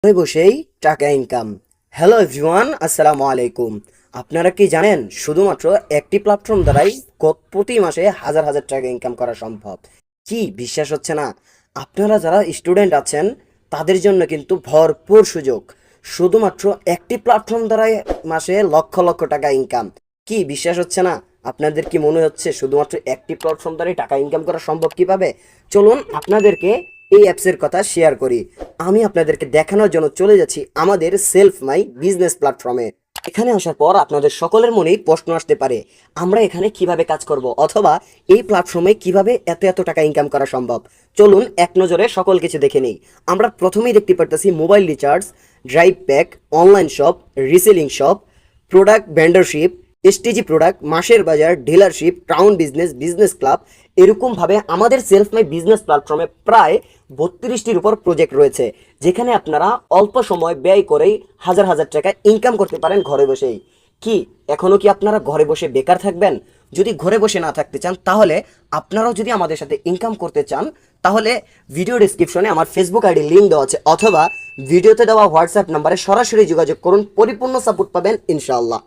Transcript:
ঘরে বসেই টাকা ইনকাম। হ্যালো এভরিওয়ান, আসসালামু আলাইকুম। আপনারা কি জানেন শুধুমাত্র একটি প্ল্যাটফর্ম দ্বারাই প্রতি মাসে হাজার হাজার টাকা ইনকাম করা সম্ভব? কি বিশ্বাস হচ্ছে না? আপনারা যারা স্টুডেন্ট আছেন তাদের জন্য কিন্তু ভরপুর সুযোগ। শুধুমাত্র একটি প্ল্যাটফর্ম দ্বারাই মাসে লক্ষ লক্ষ টাকা ইনকাম। কি বিশ্বাস হচ্ছে না? আপনাদের কি মনে হচ্ছে শুধুমাত্র একটি প্ল্যাটফর্ম দ্বারাই টাকা ইনকাম করা সম্ভব? কিভাবে? চলুন আপনাদেরকে এই অ্যাপসের কথা শেয়ার করি। আমি আপনাদেরকে দেখানোর জন্য চলে যাচ্ছি আমাদের সেলফ মাই বিজনেস প্ল্যাটফর্মে। এখানে আসার পর আপনাদের সকলের মনেই প্রশ্ন আসতে পারে, আমরা এখানে কিভাবে কাজ করব, অথবা এই প্ল্যাটফর্মে কিভাবে এত এত টাকা ইনকাম করা সম্ভব। চলুন এক নজরে সকল কিছু দেখে নেই। আমরা প্রথমেই দেখতে পারতেছি mobile recharge, drive pack, online shop, reselling shop, product vendorship, STG product, মাসের বাজার, dealership, town business, business club. এরকমভাবে আমাদের সেলফ মাই বিজনেস প্ল্যাটফর্মে প্রায় 32টির উপর প্রজেক্ট রয়েছে, যেখানে আপনারা অল্প সময় ব্যয় করেই হাজার হাজার টাকা ইনকাম করতে পারেন ঘরে বসেই। কি এখনও কি আপনারা ঘরে বসে বেকার থাকবেন? যদি ঘরে বসে না থাকতে চান, তাহলে আপনারাও যদি আমাদের সাথে ইনকাম করতে চান, তাহলে ভিডিও ডিসক্রিপশনে আমার ফেসবুক আইডি লিঙ্ক দেওয়া আছে, অথবা ভিডিওতে দেওয়া হোয়াটসঅ্যাপ নাম্বারে সরাসরি যোগাযোগ করুন। পরিপূর্ণ সাপোর্ট পাবেন ইনশাআল্লাহ।